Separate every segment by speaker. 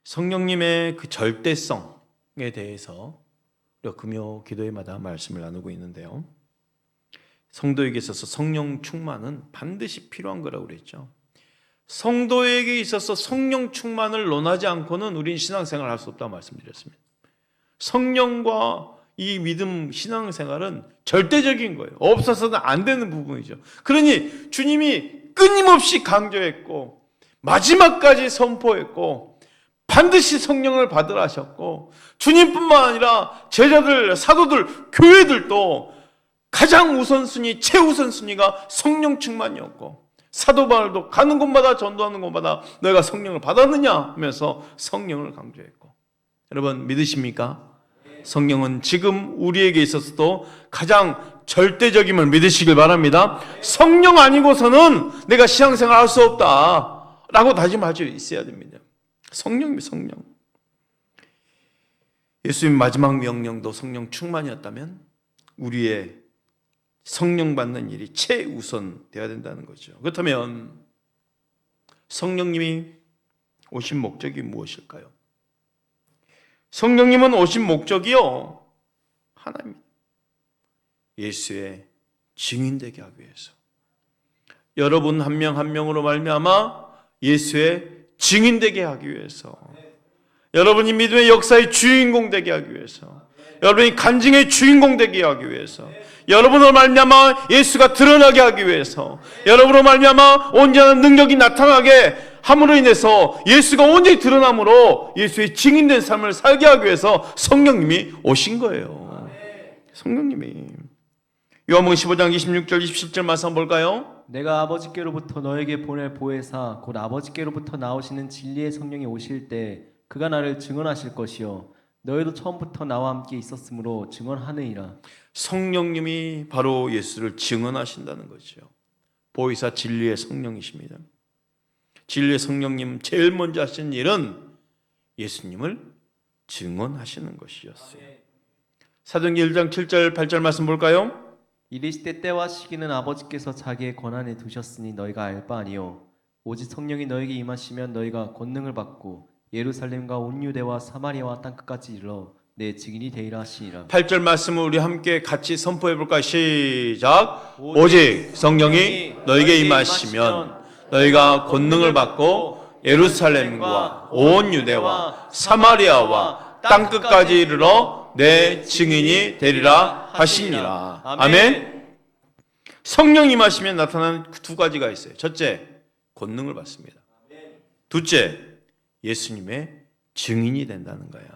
Speaker 1: 성령님의 그 절대성에 대해서 우리가 금요 기도회마다 말씀을 나누고 있는데요, 성도에게 있어서 성령 충만은 반드시 필요한 거라고 그랬죠. 성도에게 있어서 성령 충만을 논하지 않고는 우리는 신앙생활을 할 수 없다고 말씀드렸습니다. 성령과 이 믿음 신앙생활은 절대적인 거예요. 없어서는 안 되는 부분이죠. 그러니 주님이 끊임없이 강조했고 마지막까지 선포했고 반드시 성령을 받으라 하셨고, 주님뿐만 아니라 제자들, 사도들, 교회들도 가장 우선순위, 최우선순위가 성령 충만이었고, 사도 바울도 가는 곳마다 전도하는 곳마다 너희가 성령을 받았느냐 하면서 성령을 강조했고, 여러분 믿으십니까? 성령은 지금 우리에게 있어서도 가장 절대적임을 믿으시길 바랍니다. 성령 아니고서는 내가 신앙생활 할 수 없다 라고 다짐할 수 있어야 됩니다. 성령이 성령. 예수님 마지막 명령도 성령 충만이었다면 우리의 성령 받는 일이 최우선 되어야 된다는 거죠. 그렇다면 성령님이 오신 목적이 무엇일까요? 성령님은 오신 목적이요, 하나입니다. 예수의 증인되게 하기 위해서. 여러분 한 명 한 명으로 말미암아 예수의 증인되게 하기 위해서, 여러분이 믿음의 역사의 주인공 되게 하기 위해서, 여러분이 간증의 주인공 되게 하기 위해서, 여러분으로 말미암아 예수가 드러나게 하기 위해서, 여러분으로 말미암아 온전한 능력이 나타나게 함으로 인해서 예수가 온전히 드러남으로 예수의 증인된 삶을 살게 하기 위해서 성령님이 오신 거예요. 성령님이. 요한복음 15장 26절 27절 말씀 볼까요?
Speaker 2: 내가 아버지께로부터 너에게 보낼 보혜사 곧 아버지께로부터 나오시는 진리의 성령이 오실 때 그가 나를 증언하실 것이요 너희도 처음부터 나와 함께 있었으므로 증언하느니라.
Speaker 1: 성령님이 바로 예수를 증언하신다는 거죠. 보혜사 진리의 성령이십니다. 진리의 성령님 제일 먼저 하신 일은 예수님을 증언하시는 것이었어요. 사도행전 1장 7절 8절 말씀 볼까요?
Speaker 2: 이르시되 때와 시기는 아버지께서 자기의 권한에 두셨으니 너희가 알 바 아니요 오직 성령이 너에게 임하시면 너희가 권능을 받고 예루살렘과 온 유대와 사마리아와 땅끝까지 이르러 내 증인이 되리라 하시니라. 8절
Speaker 1: 말씀을 우리 함께 같이 선포해 볼까요? 시작. 오직 성령이 너에게 임하시면 너희가 권능을 받고 예루살렘과 온 유대와 사마리아와 땅끝까지 이르러 내 증인이 되리라 하시니라. 아멘. 성령 임하시면 나타나는 두 가지가 있어요. 첫째, 권능을 받습니다. 둘째, 예수님의 증인이 된다는 거예요.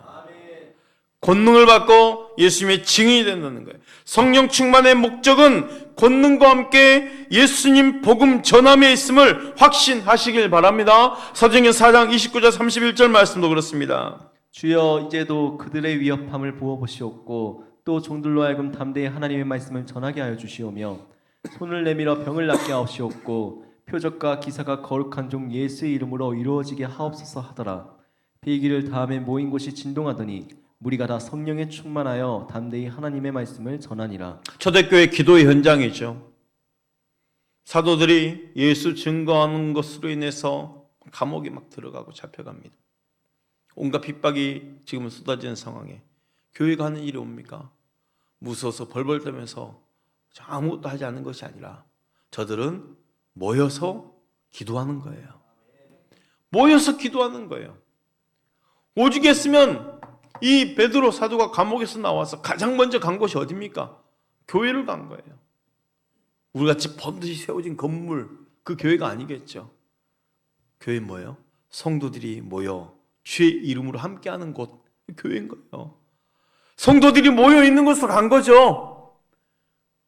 Speaker 1: 권능을 받고 예수님의 증인이 된다는 거예요. 성령 충만의 목적은 권능과 함께 예수님 복음 전함에 있음을 확신하시길 바랍니다. 사도행전 4장 29절 31절 말씀도 그렇습니다.
Speaker 2: 주여 이제도 그들의 위협함을 보아보시옵고 또 종들로 하여금 담대히 하나님의 말씀을 전하게 하여 주시오며 손을 내밀어 병을 낫게 하시옵고 표적과 기사가 거룩한 종 예수의 이름으로 이루어지게 하옵소서 하더라. 비기를 다음에 모인 곳이 진동하더니 무리가 다 성령에 충만하여 담대히 하나님의 말씀을 전하니라. 초대교회 기도의 현장이죠. 사도들이 예수 증거하는 것으로 인해서 감옥에 막 들어가고 잡혀갑니다. 온갖 핍박이 지금은 쏟아지는 상황에 교회가 하는 일이 옵니까? 무서워서 벌벌 떨면서 아무것도 하지 않는 것이 아니라 저들은 모여서 기도하는 거예요. 모여서 기도하는 거예요. 오죽했으면 이 베드로 사도가 감옥에서 나와서 가장 먼저 간 곳이 어디입니까? 교회를 간 거예요. 우리같이 번듯이 세워진 건물, 그 교회가 아니겠죠. 교회 뭐예요? 성도들이 모여 주의 이름으로 함께하는 곳, 교회인 거예요. 성도들이 모여 있는 곳으로 간 거죠.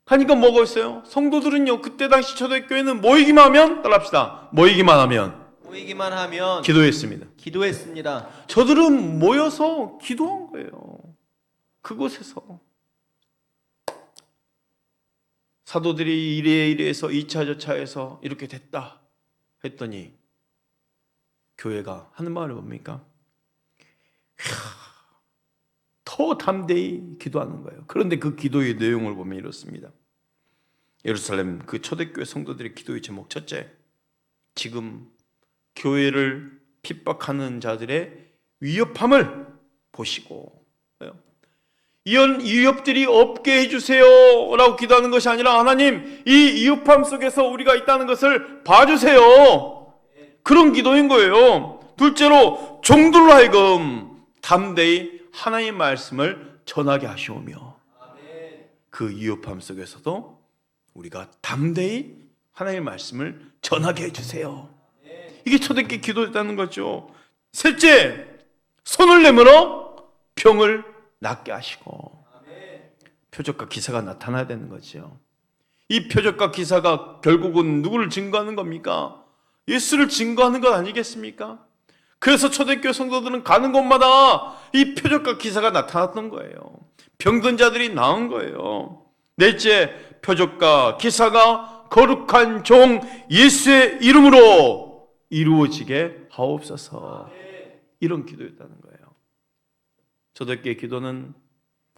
Speaker 2: 하니까 뭐가 있어요? 성도들은요, 그때 당시 초대교회는 모이기만 하면, 따라합시다. 모이기만 하면 기도했습니다. 저들은 모여서 기도한 거예요. 그곳에서. 사도들이 이래서 2차 저차해서 이렇게 됐다 했더니 교회가 하는 말이 뭡니까? 더 담대히 기도하는 거예요. 그런데 그 기도의 내용을 보면 이렇습니다. 예루살렘 그 초대교회 성도들의 기도의 제목 첫째,
Speaker 1: 지금 교회를 핍박하는 자들의 위협함을 보시고 이런 위협들이 없게 해주세요 라고 기도하는 것이 아니라 하나님 이 위협함 속에서 우리가 있다는 것을 봐주세요, 그런 기도인 거예요. 둘째로 종들로 하여금 담대히 하나님의 말씀을 전하게 하시오며 그 위협함 속에서도 우리가 담대히 하나님의 말씀을 전하게 해주세요. 이게 초대교회 기도였다는 거죠. 셋째, 손을 내밀어 병을 낫게 하시고 표적과 기사가 나타나야 되는 거죠. 이 표적과 기사가 결국은 누구를 증거하는 겁니까? 예수를 증거하는 것 아니겠습니까? 그래서 초대교회 성도들은 가는 곳마다 이 표적과 기사가 나타났던 거예요. 병든 자들이 나은 거예요. 넷째, 표적과 기사가 거룩한 종 예수의 이름으로 이루어지게 하옵소서. 이런 기도였다는 거예요. 초대교회 기도는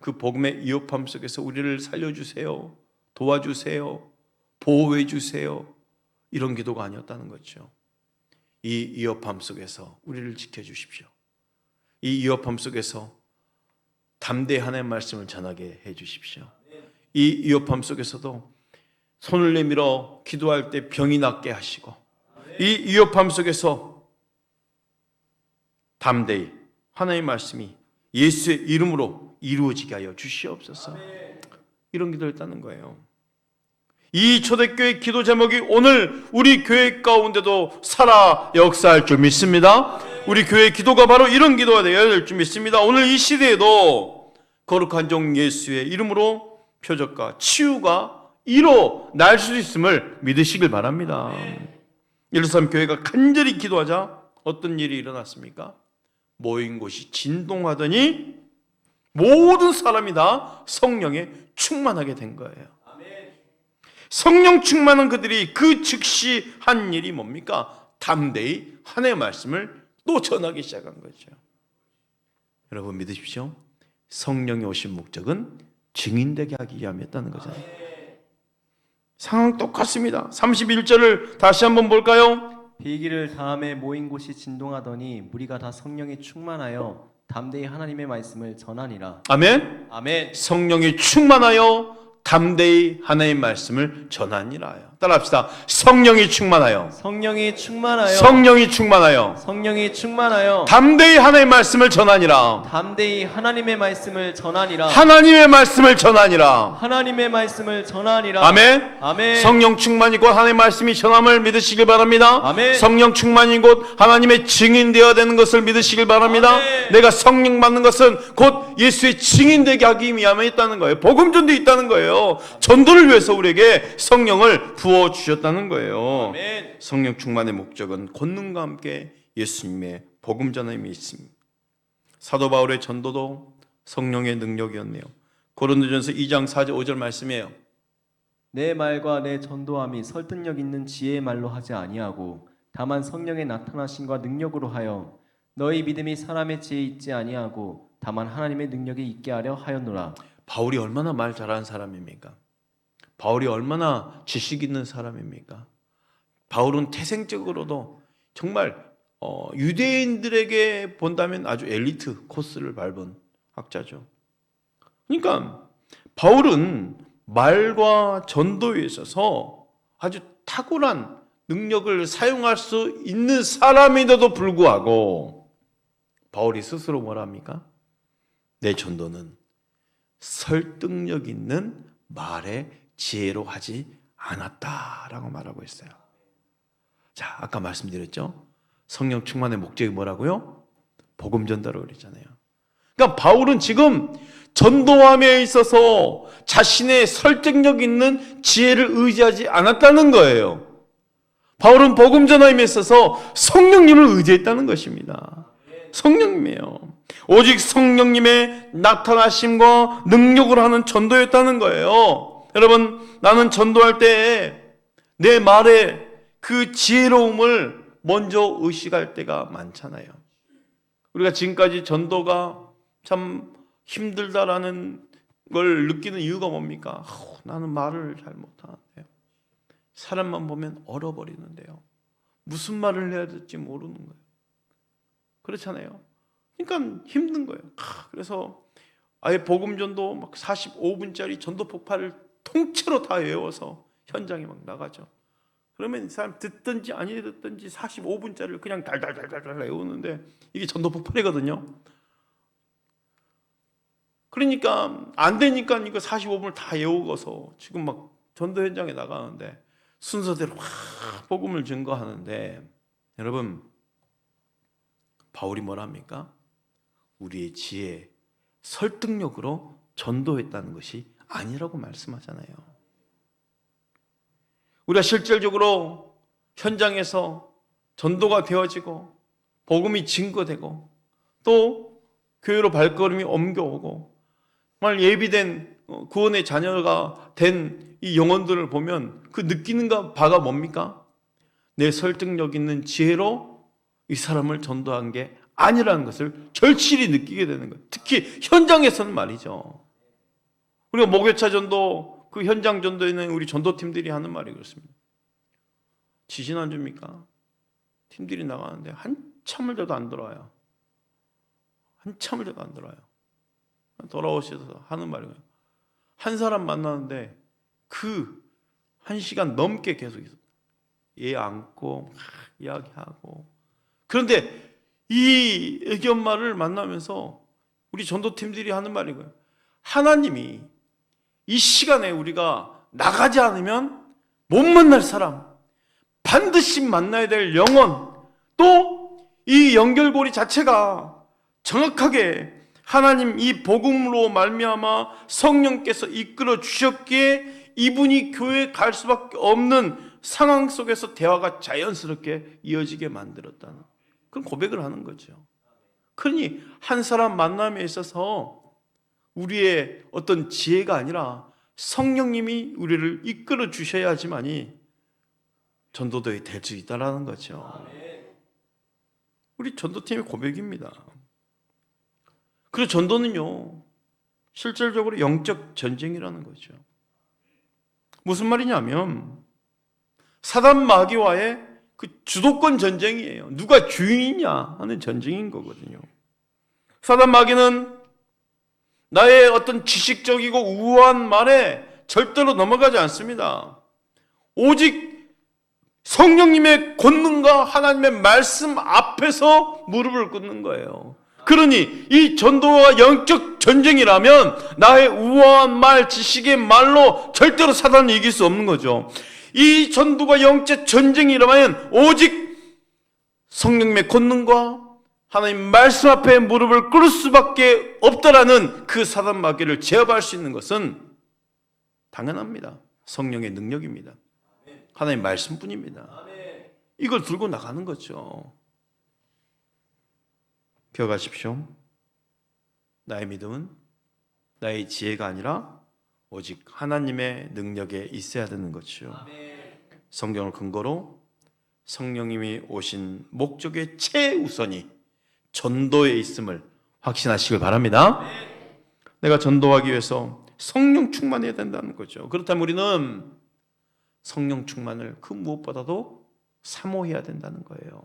Speaker 1: 그 복음의 위협함 속에서 우리를 살려주세요, 도와주세요, 보호해주세요, 이런 기도가 아니었다는 거죠. 이 위협함 속에서 우리를 지켜주십시오. 이 위협함 속에서 담대히 하나님의 말씀을 전하게 해주십시오. 이 위협함 속에서도 손을 내밀어 기도할 때 병이 낫게 하시고, 이 위협함 속에서 담대히 하나님의 말씀이 예수의 이름으로 이루어지게 하여 주시옵소서. 이런 기도를 했다는 거예요. 이 초대교회 기도 제목이 오늘 우리 교회 가운데도 살아 역사할 줄 믿습니다. 우리 교회 기도가 바로 이런 기도가 되어야 될 줄 믿습니다. 오늘 이 시대에도 거룩한 종 예수의 이름으로 표적과 치유가 일어날 수 있음을 믿으시길 바랍니다. 예루살렘 교회가 간절히 기도하자 어떤 일이 일어났습니까? 모인 곳이 진동하더니 모든 사람이 다 성령에 충만하게 된 거예요. 성령 충만한 그들이 그 즉시 한 일이 뭡니까? 담대히 하나님의 말씀을 또 전하기 시작한 거죠. 여러분 믿으십시오. 성령이 오신 목적은 증인되게 하기 위함이었다는 거잖아요. 상황 똑같습니다. 31절을 다시 한번 볼까요?
Speaker 3: 비기를 다음에 모인 곳이 진동하더니 무리가 다 성령이 충만하여 담대히 하나님의 말씀을 전하니라.
Speaker 1: 아멘.
Speaker 3: 아멘.
Speaker 1: 성령이 충만하여 담대히 하나님의 말씀을 전하니라요. 따라합시다. 성령이 충만하여.
Speaker 3: 성령이 충만하여.
Speaker 1: 성령이 충만하여.
Speaker 3: 성령이 충만하여.
Speaker 1: 담대히 하나님의 말씀을 전하니라.
Speaker 3: 담대히 하나님의 말씀을 전하니라.
Speaker 1: 하나님의 말씀을 전하니라.
Speaker 3: 하나님의 말씀을 전하니라.
Speaker 1: 아멘.
Speaker 3: 아멘.
Speaker 1: 성령 충만이 곧 하나님의 말씀이 전함을 믿으시길 바랍니다.
Speaker 3: 아멘.
Speaker 1: 성령 충만이 곧 하나님의 증인되어야 되는 것을 믿으시길 바랍니다.
Speaker 3: 아멘.
Speaker 1: 내가 성령 받는 것은 곧 예수의 증인되게 하기 위함에 있다는 거예요. 복음 전도 있다는 거예요. 전도를 위해서 우리에게 성령을 부어 주셨다는 거예요.
Speaker 3: 아멘.
Speaker 1: 성령 충만의 목적은 권능과 함께 예수님의 복음 전함이 있습니다. 사도 바울의 전도도 성령의 능력이었네요. 고린도전서 2장 4절 5절 말씀이에요.
Speaker 3: 내 말과 내 전도함이 설득력 있는 지혜의 말로 하지 아니하고 다만 성령의 나타나심과 능력으로 하여 너희 믿음이 사람의 지혜에 있지 아니하고 다만 하나님의 능력이 있게 하려 하였노라.
Speaker 1: 바울이 얼마나 말 잘하는 사람입니까? 바울이 얼마나 지식 있는 사람입니까? 바울은 태생적으로도 정말 유대인들에게 본다면 아주 엘리트 코스를 밟은 학자죠. 그러니까 바울은 말과 전도에 있어서 아주 탁월한 능력을 사용할 수 있는 사람인데도 불구하고 바울이 스스로 뭐라 합니까? 내 전도는 설득력 있는 말의 지혜로 하지 않았다라고 말하고 있어요. 자, 아까 말씀드렸죠? 성령 충만의 목적이 뭐라고요? 복음 전달을 그랬잖아요. 그러니까 바울은 지금 전도함에 있어서 자신의 설득력 있는 지혜를 의지하지 않았다는 거예요. 바울은 복음 전함에 있어서 성령님을 의지했다는 것입니다. 성령님이에요. 오직 성령님의 나타나심과 능력으로 하는 전도였다는 거예요. 여러분, 나는 전도할 때 내 말에 그 지혜로움을 먼저 의식할 때가 많잖아요. 우리가 지금까지 전도가 참 힘들다라는 걸 느끼는 이유가 뭡니까? 나는 말을 잘 못하는데요. 사람만 보면 얼어버리는데요.
Speaker 2: 무슨 말을 해야 될지 모르는 거예요. 그렇잖아요. 그러니까 힘든 거예요. 그래서 아예 복음전도 막 45분짜리 전도 폭발을 통째로 다 외워서 현장에 막 나가죠. 그러면 이 사람 듣든지 아니 듣든지 45분짜리를 그냥 달달달달 외우는데 이게 전도 폭발이거든요. 그러니까 안 되니까 이거 45분을 다 외우고서 지금 막 전도 현장에 나가는데 순서대로 확 복음을 증거하는데, 여러분 바울이 뭐라 합니까? 우리의 지혜, 설득력으로 전도했다는 것이 아니라고 말씀하잖아요. 우리가 실질적으로 현장에서 전도가 되어지고 복음이 증거되고 또 교회로 발걸음이 옮겨오고 정말 예비된 구원의 자녀가 된 이 영혼들을 보면 그 느끼는 바가 뭡니까? 내 설득력 있는 지혜로 이 사람을 전도한 게 아니라는 것을 절실히 느끼게 되는 거예요. 특히 현장에서는 말이죠. 우리가 목요차 전도, 그 현장 전도에 있는 우리 전도팀들이 하는 말이 그렇습니다. 지진 안 줍니까? 팀들이 나가는데 한참을 돼도 안 돌아와요. 한참을 돼도 안 돌아와요. 돌아오셔서 하는 말이에요. 한 사람 만나는데 그 1시간 넘게 계속 있어요. 얘 안고 막 이야기하고. 그런데 이 애기 엄마를 만나면서 우리 전도팀들이 하는 말이 거예요. 하나님이 이 시간에 우리가 나가지 않으면 못 만날 사람, 반드시 만나야 될 영혼, 또 이 연결고리 자체가 정확하게 하나님 이 복음으로 말미암아 성령께서 이끌어 주셨기에 이분이 교회에 갈 수밖에 없는 상황 속에서 대화가 자연스럽게 이어지게 만들었다는 그런 고백을 하는 거죠. 그러니 한 사람 만남에 있어서 우리의 어떤 지혜가 아니라 성령님이 우리를 이끌어 주셔야지만이 전도도에 될 수 있다는 거죠. 우리 전도팀의 고백입니다. 그리고 전도는요, 실질적으로 영적 전쟁이라는 거죠. 무슨 말이냐면 사단 마귀와의 그 주도권 전쟁이에요. 누가 주인이냐 하는 전쟁인 거거든요. 사단 마귀는 나의 어떤 지식적이고 우아한 말에 절대로 넘어가지 않습니다. 오직 성령님의 권능과 하나님의 말씀 앞에서 무릎을 꿇는 거예요. 그러니 이 전도가 영적 전쟁이라면 나의 우아한 말, 지식의 말로 절대로 사단을 이길 수 없는 거죠. 이 전도가 영적 전쟁이라면 오직 성령님의 권능과 하나님 말씀 앞에 무릎을 꿇을 수밖에 없다라는 그 사단 마귀를 제압할 수 있는 것은 당연합니다. 성령의 능력입니다. 하나님 말씀뿐입니다. 이걸 들고 나가는 거죠. 기억하십시오. 나의 믿음은 나의 지혜가 아니라 오직 하나님의 능력에 있어야 되는 것이죠. 성경을 근거로 성령님이 오신 목적의 최우선이 전도에 있음을 확신하시길 바랍니다. 내가 전도하기 위해서 성령 충만해야 된다는 거죠. 그렇다면 우리는 성령 충만을 그 무엇보다도 사모해야 된다는 거예요.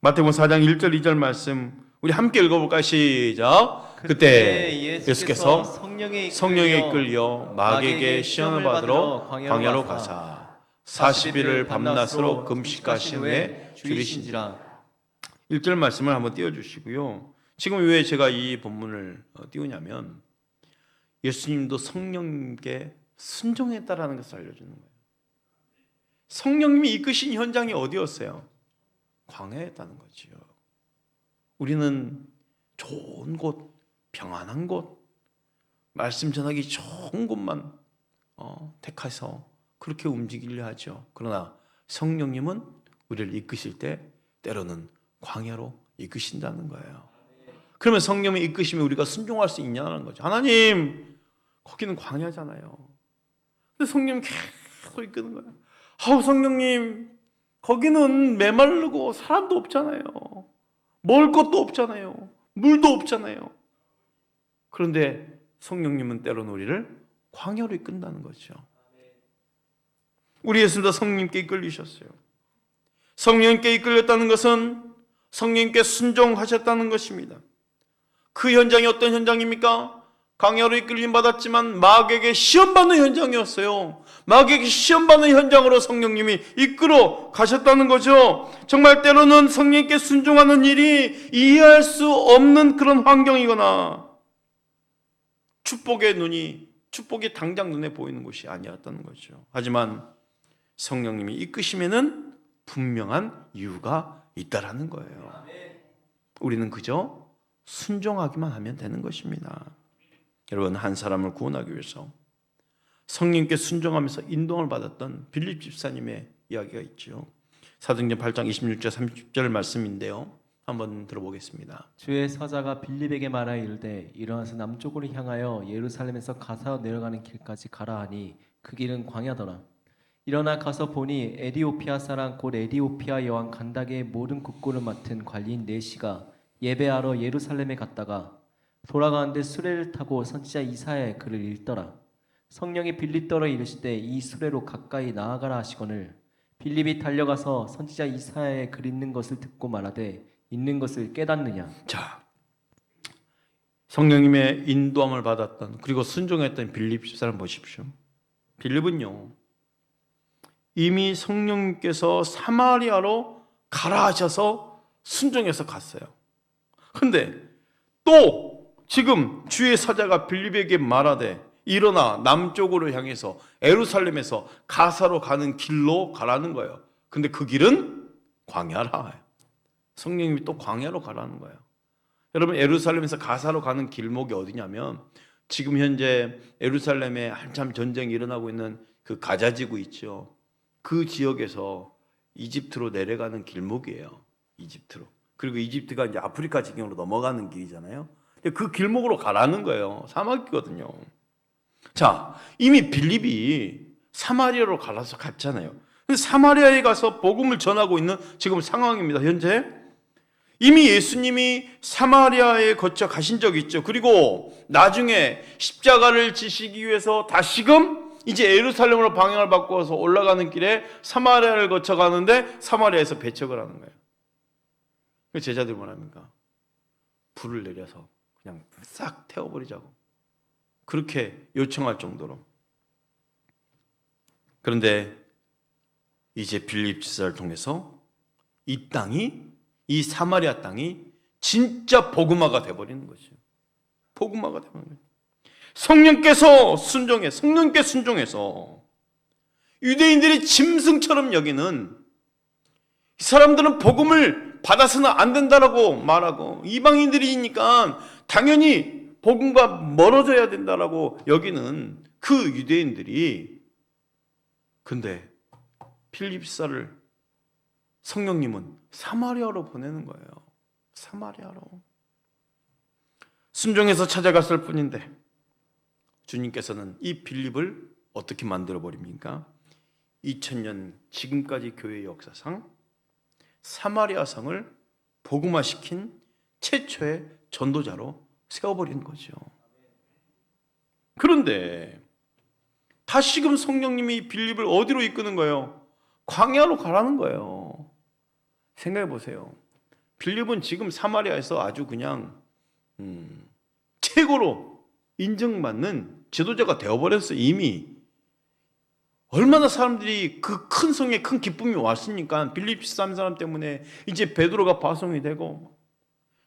Speaker 2: 마태복음 4장 1절 2절 말씀 우리 함께 읽어볼까요? 시작. 그때 예수께서 성령에 이끌려 마귀에게 시험을 받으러 광야로 가사 40일을 밤낮으로 금식하신 후에 줄이신지라. 1절 말씀을 한번 띄워주시고요. 지금 왜 제가 이 본문을 띄우냐면 예수님도 성령님께 순종했다라는 것을 알려주는 거예요. 성령님이 이끄신 현장이 어디였어요? 광야였다는 거지요. 우리는 좋은 곳, 평안한 곳, 말씀 전하기 좋은 곳만 택해서 그렇게 움직이려 하죠. 그러나 성령님은 우리를 이끄실 때 때로는 광야로 이끄신다는 거예요. 그러면 성령이 이끄시면 우리가 순종할 수 있냐는 거죠. 하나님, 거기는 광야잖아요. 근데 성령이 계속 이끄는 거예요. 아우 성령님, 거기는 메마르고 사람도 없잖아요. 먹을 것도 없잖아요. 물도 없잖아요. 그런데 성령님은 때로는 우리를 광야로 이끈다는 거죠. 우리 예수님도 성령님께 이끌리셨어요. 성령님께 이끌렸다는 것은 성령님께 순종하셨다는 것입니다. 그 현장이 어떤 현장입니까? 광야로 이끌림 받았지만 마귀에게 시험받는 현장이었어요. 마귀에게 시험받는 현장으로 성령님이 이끌어 가셨다는 거죠. 정말 때로는 성령님께 순종하는 일이 이해할 수 없는 그런 환경이거나 축복이 당장 눈에 보이는 것이 아니었다는 거죠. 하지만 성령님이 이끄시면은 분명한 이유가 있다라는 거예요. 우리는 그저 순종하기만 하면 되는 것입니다. 여러분, 한 사람을 구원하기 위해서 성령님께 순종하면서 인도를 받았던 빌립 집사님의 이야기가 있죠. 사도행전 8장 26절 30절 말씀인데요. 한번 들어보겠습니다.
Speaker 3: 주의 사자가 빌립에게 말하여 이르되 일어나서 남쪽으로 향하여 예루살렘에서 가사로 내려가는 길까지 가라 하니 그 길은 광야더라. 일어나 가서 보니 에디오피아 사람 곧 에디오피아 여왕 간다게의 모든 국고를 맡은 관리인 네시가 예배하러 예루살렘에 갔다가 돌아가는데 수레를 타고 선지자 이사야의 글을 읽더라. 성령이 빌립더러 이르시되 이 수레로 가까이 나아가라 하시거늘 빌립이 달려가서 선지자 이사야의 글 읽는 것을 듣고 말하되 읽는 것을 깨닫느냐.
Speaker 2: 자, 성령님의 인도함을 받았던 그리고 순종했던 빌립 집사람 보십시오. 빌립은요, 이미 성령님께서 사마리아로 가라 하셔서 순종해서 갔어요. 근데 또 지금 주의 사자가 빌립에게 말하되 일어나 남쪽으로 향해서 예루살렘에서 가사로 가는 길로 가라는 거예요. 근데 그 길은 광야라. 성령님이 또 광야로 가라는 거예요. 여러분, 예루살렘에서 가사로 가는 길목이 어디냐면 지금 현재 예루살렘에 한참 전쟁이 일어나고 있는 그 가자지구 있죠. 그 지역에서 이집트로 내려가는 길목이에요. 이집트로. 그리고 이집트가 이제 아프리카 지경으로 넘어가는 길이잖아요. 그 길목으로 가라는 거예요. 사막이거든요. 자, 이미 빌립이 사마리아로 갈아서 갔잖아요. 근데 사마리아에 가서 복음을 전하고 있는 지금 상황입니다. 현재 이미 예수님이 사마리아에 거쳐 가신 적이 있죠. 그리고 나중에 십자가를 지시기 위해서 다시금 이제 예루살렘으로 방향을 바꿔서 올라가는 길에 사마리아를 거쳐 가는데 사마리아에서 배척을 하는 거예요. 그 제자들이 뭐랍니까? 불을 내려서 그냥 싹 태워버리자고 그렇게 요청할 정도로. 그런데 이제 빌립 지사를 통해서 이 땅이, 이 사마리아 땅이 진짜 복음화가 돼버리는 것이에요. 복음화가 돼버리는 거예요. 성령께 순종해서 유대인들이 짐승처럼 여기는 이 사람들은 복음을 받아서는 안 된다라고 말하고 이방인들이니까 당연히 복음과 멀어져야 된다라고 여기는 그 유대인들이, 근데 필립사를 성령님은 사마리아로 보내는 거예요. 사마리아로. 순종해서 찾아갔을 뿐인데 주님께서는 이 빌립을 어떻게 만들어 버립니까? 2000년 지금까지 교회 역사상 사마리아 성을 복음화시킨 최초의 전도자로 세워버린 거죠. 그런데 다시금 성령님이 빌립을 어디로 이끄는 거예요? 광야로 가라는 거예요. 생각해 보세요. 빌립은 지금 사마리아에서 아주 그냥 최고로 인정받는 지도자가 되어버렸어요. 이미. 얼마나 사람들이 그 큰 성에 큰 기쁨이 왔으니까 빌립 13사람 때문에 이제 베드로가 파송이 되고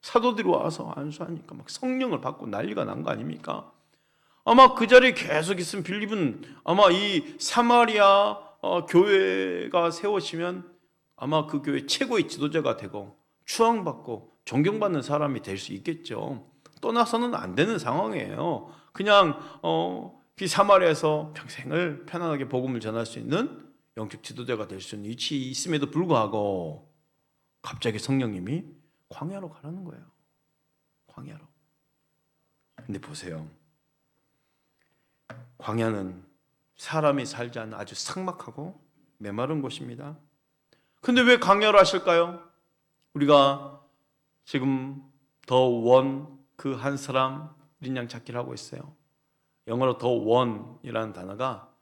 Speaker 2: 사도들이 와서 안수하니까 막 성령을 받고 난리가 난 거 아닙니까? 아마 그 자리에 계속 있으면 빌립은 아마 이 사마리아 교회가 세워지면 아마 그 교회 최고의 지도자가 되고 추앙받고 존경받는 사람이 될 수 있겠죠. 떠나서는 안 되는 상황이에요. 그냥 이 사마리아에서 평생을 편안하게 복음을 전할 수 있는 영적 지도자가 될 수 있는 위치에 있음에도 불구하고 갑자기 성령님이 광야로 가라는 거예요. 광야로. 근데 보세요. 광야는 사람이 살지 않는 아주 삭막하고 메마른 곳입니다. 근데 왜 광야로 하실까요? 우리가 지금 더 원 그 한 사람 린양 찾기를 하고 있어요. 영어로 더 원이라는 단어가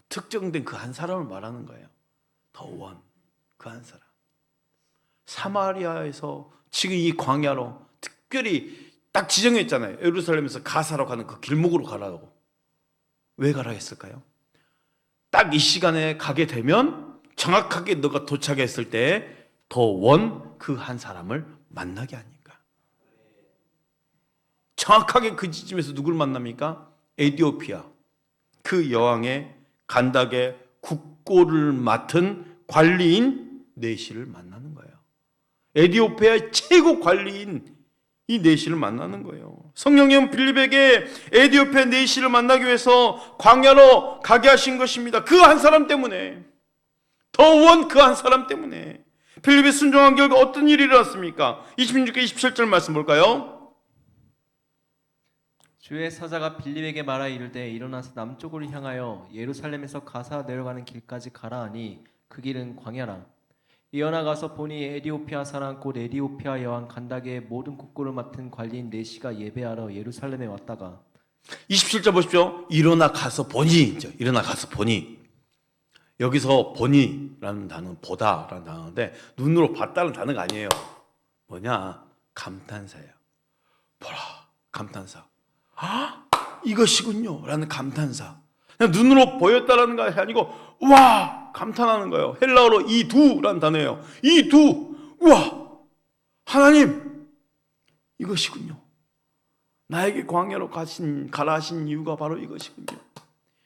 Speaker 2: 특정된 그 한 사람을 말하는 거예요. 더 원, 그 한 사람. 사마리아에서 지금 이 광야로 특별히 딱 지정했잖아요. 예루살렘에서 가사로 가는 그 길목으로 가라고. 왜 가라 했을까요? 딱 이 시간에 가게 되면 정확하게 너가 도착했을 때 더 원 그 한 사람을 만나게 하니까. 정확하게 그 지점에서 누굴 만납니까? 에디오피아 그 여왕의 간닥의 국고를 맡은 관리인 네시를 만나는 거예요. 에디오피아의 최고 관리인 이 네시를 만나는 거예요. 성령님은 빌립에게 에디오피아 네시를 만나기 위해서 광야로 가게 하신 것입니다. 그 한 사람 때문에, 더 원 그 한 사람 때문에. 빌립이 순종한 결과 어떤 일이 일어났습니까? 26절 27절 말씀 볼까요?
Speaker 3: 주의 사자가 빌립에게 말하 이르되 일어나서 남쪽으로 향하여 예루살렘에서 가사 내려가는 길까지 가라 하니 그 길은 광야라. 이어나 가서 보니 에디오피아 사람 곧 에디오피아 여왕 간닥의 모든 국고를 맡은 관리인 네시가 예배하러 예루살렘에 왔다가
Speaker 2: 27절 보십시오. 일어나 가서 보니, 일어나 가서 보니. 여기서 보니라는 단어는 보다라는 단어인데 눈으로 봤다는 단어가 아니에요. 뭐냐? 감탄사예요. 보라, 감탄사. 아, 이것이군요 라는 감탄사. 그냥 눈으로 보였다라는 것이 아니고 와, 감탄하는 거예요. 헬라어로 이두라는 단어예요. 이두, 우와, 하나님 이것이군요. 나에게 광야로 가라 하신 이유가 바로 이것이군요.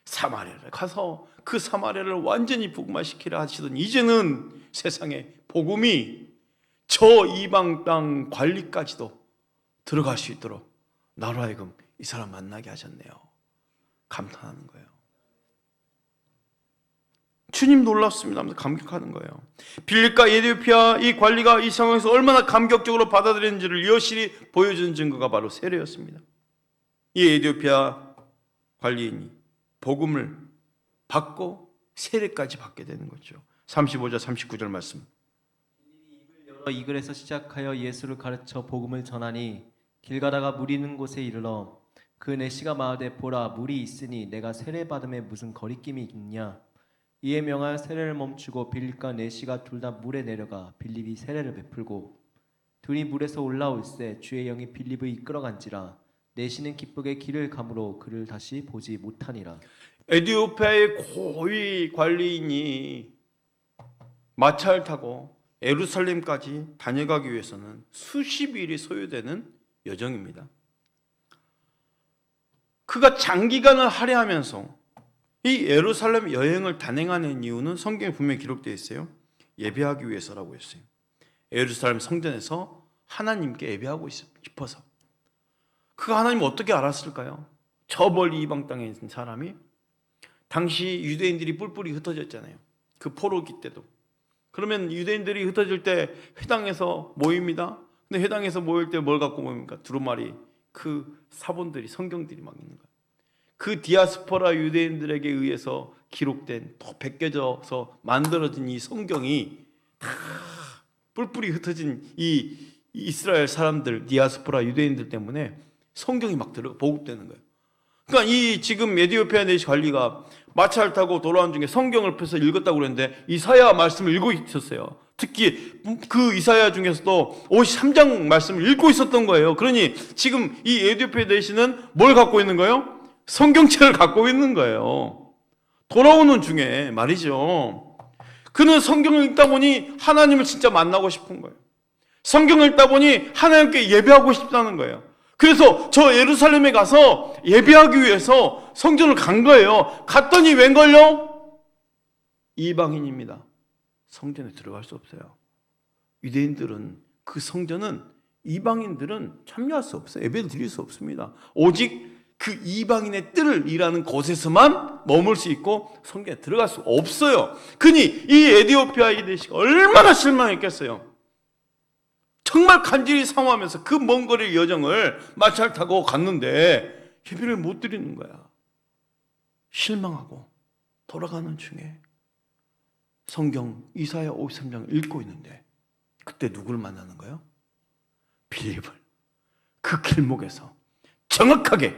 Speaker 2: 사마리아를 가서 그 사마리아를 완전히 복음화시키려 하시던 이제는 세상에 복음이 저 이방 땅 관리까지도 들어갈 수 있도록 나로 하여금 이 사람 만나게 하셨네요. 감탄하는 거예요. 주님 놀랍습니다 하면서 감격하는 거예요. 빌립과 에디오피아 이 관리가 이 상황에서 얼마나 감격적으로 받아들였는지를 여실히 보여주는 증거가 바로 세례였습니다. 이 에디오피아 관리인이 복음을 받고 세례까지 받게 되는 거죠. 35절 39절 말씀.
Speaker 3: 여러 이 글에서 시작하여 예수를 가르쳐 복음을 전하니 길 가다가 물이 있는 곳에 이르러 그 네시가 말하되 보라 물이 있으니 내가 세례 받음에 무슨 거리낌이 있냐. 이에 명하여 세례를 멈추고 빌립과 네시가 둘 다 물에 내려가 빌립이 세례를 베풀고 둘이 물에서 올라올새 주의 영이 빌립을 이끌어간지라. 네시는 기쁘게 길을 가므로 그를 다시 보지 못하니라.
Speaker 2: 에디오피아의 고위 관리인이 마차를 타고 예루살렘까지 다녀가기 위해서는 수십 일이 소요되는 여정입니다. 그가 장기간을 할애하면서 이 예루살렘 여행을 단행하는 이유는 성경에 분명히 기록되어 있어요. 예배하기 위해서라고 했어요. 예루살렘 성전에서 하나님께 예배하고 싶어서. 그가 하나님을 어떻게 알았을까요? 저 멀리 이방 땅에 있는 사람이 당시 유대인들이 뿔뿔이 흩어졌잖아요. 그 포로기 때도. 그러면 유대인들이 흩어질 때 회당에서 모입니다. 근데 회당에서 모일 때 뭘 갖고 모입니까? 두루마리, 그 사본들이, 성경들이 막 있는 거예요. 그 디아스포라 유대인들에게 의해서 기록된, 또 베껴져서 만들어진 이 성경이 다 뿔뿔이 흩어진 이 이스라엘 사람들, 디아스포라 유대인들 때문에 성경이 막 보급되는 거예요. 그러니까 이 지금 에디오피아 네시 관리가 마차를 타고 돌아온 중에 성경을 펴서 읽었다고 그랬는데 이사야 말씀을 읽고 있었어요. 특히 그 이사야 중에서도 53장 말씀을 읽고 있었던 거예요. 그러니 지금 이 에디오피아 네시는 뭘 갖고 있는 거예요? 성경책을 갖고 있는 거예요. 돌아오는 중에 말이죠. 그는 성경을 읽다 보니 하나님을 진짜 만나고 싶은 거예요. 성경을 읽다 보니 하나님께 예배하고 싶다는 거예요. 그래서 저 예루살렘에 가서 예배하기 위해서 성전을 간 거예요. 갔더니 웬걸요? 이방인입니다. 성전에 들어갈 수 없어요. 유대인들은 그 성전은 이방인들은 참여할 수 없어요. 예배를 드릴 수 없습니다. 오직 그 이방인의 뜰을 일하는 곳에서만 머물 수 있고 성전에 들어갈 수 없어요. 그니 이 에디오피아 이 네시가 얼마나 실망했겠어요. 정말 간절히 사모하면서 그 먼 거리 여정을 마차를 타고 갔는데 예배를 못 드리는 거야. 실망하고 돌아가는 중에 성경 이사야 53장을 읽고 있는데 그때 누구를 만나는 거예요? 빌립을. 그 길목에서 정확하게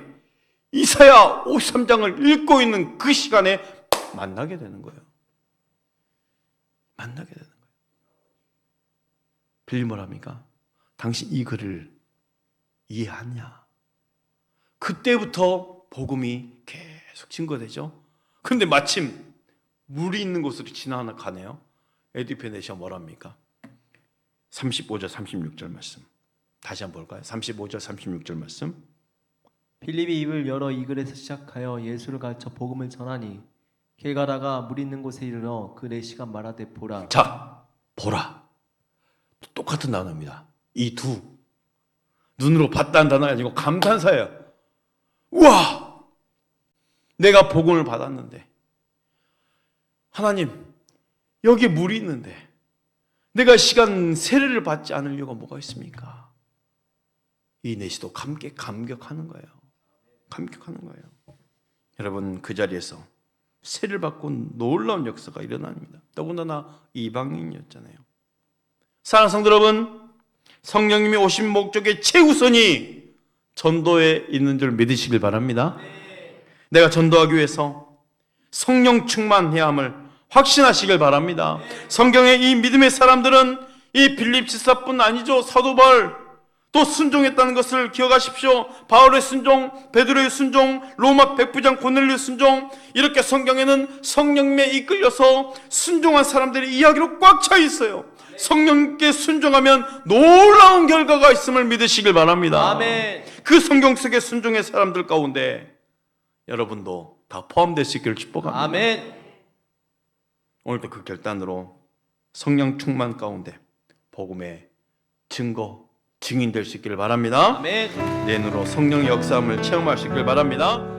Speaker 2: 이사야 53장을 읽고 있는 그 시간에 만나게 되는 거예요. 만나게 되는 거예요. 빌립 뭐랍니까? 당신 이 글을 이해하냐? 그때부터 복음이 계속 증거되죠. 그런데 마침 물이 있는 곳으로 지나가네요. 에디페 네시가 뭐랍니까? 35절 36절 말씀 다시 한번 볼까요? 35절 36절 말씀.
Speaker 3: 필립이 입을 열어 이 글에서 시작하여 예수를 가르쳐 복음을 전하니 길 가다가 물 있는 곳에 이르러 그 내시가 말하되 보라.
Speaker 2: 자, 보라. 똑같은 단어입니다. 이 두 눈으로 봤다는 단어가 아니고 감탄사예요. 우와! 내가 복음을 받았는데 하나님 여기 물이 있는데 내가 시간 세례를 받지 않을 이유가 뭐가 있습니까? 이 내시도 함께 감격하는 거예요. 감격하는 거예요. 여러분 그 자리에서 세례를 받고 놀라운 역사가 일어납니다. 더군다나 이방인이었잖아요. 사랑하는 성도 여러분, 성령님이 오신 목적의 최우선이 전도에 있는 줄 믿으시길 바랍니다. 내가 전도하기 위해서 성령 충만해야 함을 확신하시길 바랍니다. 성경의 이 믿음의 사람들은 이 빌립 지사뿐 아니죠. 사도 바울 또 순종했다는 것을 기억하십시오. 바울의 순종, 베드로의 순종, 로마 백부장 고넬료의 순종, 이렇게 성경에는 성령님에 이끌려서 순종한 사람들의 이야기로 꽉 차 있어요. 성령께 순종하면 놀라운 결과가 있음을 믿으시길 바랍니다.
Speaker 3: 아멘.
Speaker 2: 그 성경 속의 순종의 사람들 가운데 여러분도 다 포함될 수 있기를 축복합니다.
Speaker 3: 아멘.
Speaker 2: 오늘도 그 결단으로 성령 충만 가운데 복음의 증거, 증인될 수 있기를 바랍니다.
Speaker 3: 아멘.
Speaker 2: 내 눈으로 성령의 역사함을 체험할 수 있기를 바랍니다.